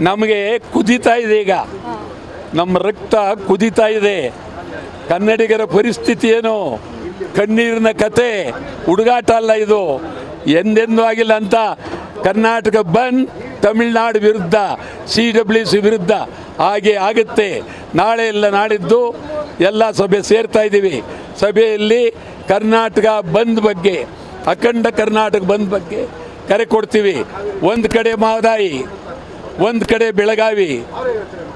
ನಮಗೆ ಕುದೀತಾ ಇದೆ. ಈಗ ನಮ್ಮ ರಕ್ತ ಕುದೀತಾ ಇದೆ. ಕನ್ನಡಿಗರ ಪರಿಸ್ಥಿತಿ ಏನು? ಕಣ್ಣೀರಿನ ಕತೆ, ಹುಡುಗಾಟ ಅಲ್ಲ ಇದು. ಎಂದೆಂದೂ ಆಗಿಲ್ಲ ಅಂತ ಕರ್ನಾಟಕ ಬಂದ್, ತಮಿಳುನಾಡು ವಿರುದ್ಧ, CWC ವಿರುದ್ಧ ಹಾಗೆ ಆಗುತ್ತೆ. ನಾಳೆ ಎಲ್ಲ ನಾಡಿದ್ದು ಎಲ್ಲ ಸಭೆ ಸೇರ್ತಾ ಇದ್ದೀವಿ. ಸಭೆಯಲ್ಲಿ ಕರ್ನಾಟಕ ಬಂದ್ ಬಗ್ಗೆ, ಅಖಂಡ ಕರ್ನಾಟಕ ಬಂದ್ ಬಗ್ಗೆ ಕರೆ ಕೊಡ್ತೀವಿ. ಒಂದು ಕಡೆ ಮಹದಾಯಿ, ಒಂದು ಕಡೆ ಬೆಳಗಾವಿ,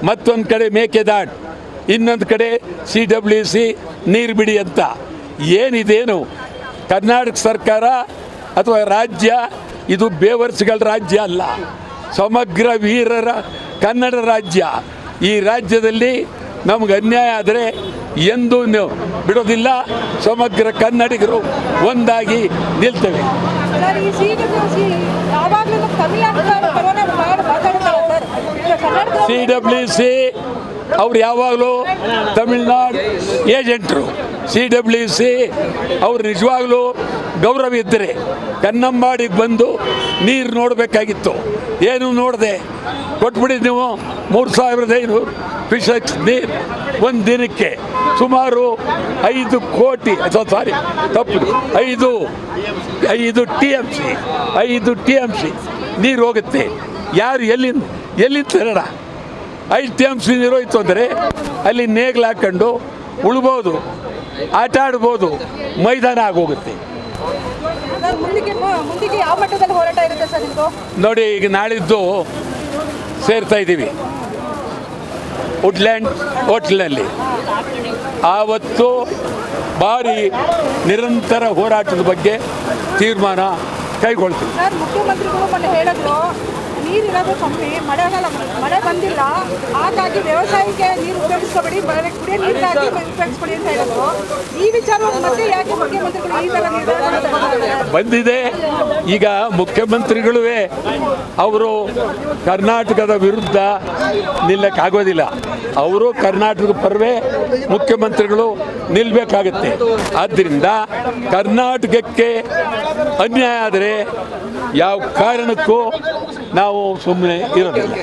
ಮತ್ತೊಂದು ಕಡೆ ಮೇಕೆದಾಟು, ಇನ್ನೊಂದು ಕಡೆ CWC ನೀರು ಬಿಡಿ ಅಂತ. ಏನಿದೇನು ಕರ್ನಾಟಕ ಸರ್ಕಾರ ಅಥವಾ ರಾಜ್ಯ ಇದು ಬೇವರ್ಸ್ಗಳ ರಾಜ್ಯ ಅಲ್ಲ, ಸಮಗ್ರ ವೀರರ ಕನ್ನಡ ರಾಜ್ಯ. ಈ ರಾಜ್ಯದಲ್ಲಿ ನಮಗೆ ಅನ್ಯಾಯ ಆದರೆ ಎಂದೂ ಬಿಡೋದಿಲ್ಲ. ಸಮಗ್ರ ಕನ್ನಡಿಗರು ಒಂದಾಗಿ ನಿಲ್ತೇವೆ. CWC ಅವ್ರು ಯಾವಾಗಲೂ ತಮಿಳ್ನಾಡು ಏಜೆಂಟ್ರು. CWC ಅವ್ರು ನಿಜವಾಗ್ಲೂ ಗೌರವ ಇದ್ದರೆ ಕನ್ನಂಬಾಡಿಗೆ ಬಂದು ನೀರು ನೋಡಬೇಕಾಗಿತ್ತು. ಏನು ನೋಡಿದೆ, ಕೊಟ್ಬಿಡಿ ನೀವು 3500 ಕ್ಯೂಸೆಕ್ಸ್ ನೀರು ಒಂದು ದಿನಕ್ಕೆ. ಸುಮಾರು 5 ಕೋಟಿ, ಸಾರಿ ತಪ್ಪು, 5 TMC ನೀರು ಹೋಗುತ್ತೆ. ಯಾರು ಎಲ್ಲಿಂದ ತರಣ? 5 TMC ನೀರು ಹೋಯ್ತು ಅಂದರೆ ಅಲ್ಲಿ ನೇಗ್ಲು ಹಾಕ್ಕೊಂಡು ಉಳ್ಬೋದು, ಆಟ ಆಡ್ಬೋದು, ಮೈದಾನ ಆಗೋಗುತ್ತೆ. ನೋಡಿ, ಈಗ ನಾಳಿದ್ದು ಸೇರ್ತಾ ಇದ್ದೀವಿ ವುಡ್ಲ್ಯಾಂಡ್ ಹೋಟ್ಲಲ್ಲಿ. ಆವತ್ತು ಭಾರಿ ನಿರಂತರ ಹೋರಾಟದ ಬಗ್ಗೆ ತೀರ್ಮಾನ ಕೈಗೊಳ್ತೀವಿ. ಮುಖ್ಯಮಂತ್ರಿಗಳು ಹೇಳಿದ್ರು, ನೀರಿರೋದು ಕಮ್ಮಿ, ಮಳೆ ಬಂದಿಲ್ಲ, ಹಾಗಾಗಿ ವ್ಯವಸಾಯಕ್ಕೆ ನೀರು ಉಪಯೋಗಿಸ್ಕೊಬೇಡಿ, ಕುಡಿಯೋ ನೀರಿಗಾಗಿ ಉಪಯೋಗಿಸ್ಕೊಡಿ ಅಂತ ಹೇಳಿದ್ರು. ಈ ವಿಚಾರವಾಗಿ ಮತ್ತೆ ಯಾಕೆ ಮುಖ್ಯಮಂತ್ರಿಗಳು ಈ ಥರ ನಿರ್ಧಾರ ಬಂದಿದೆ? ಈಗ ಮುಖ್ಯಮಂತ್ರಿಗಳೂ ಅವರು ಕರ್ನಾಟಕದ ವಿರುದ್ಧ ನಿಲ್ಲಕ್ಕಾಗೋದಿಲ್ಲ. ಅವರು ಕರ್ನಾಟಕದ ಪರವೇ ಮುಖ್ಯಮಂತ್ರಿಗಳು ನಿಲ್ಲಬೇಕಾಗತ್ತೆ. ಆದ್ದರಿಂದ ಕರ್ನಾಟಕಕ್ಕೆ ಅನ್ಯಾಯ ಆದರೆ ಯಾವ ಕಾರಣಕ್ಕೂ ನಾವು ಸುಮ್ಮನೆ ಇರೋದಿಲ್ಲ.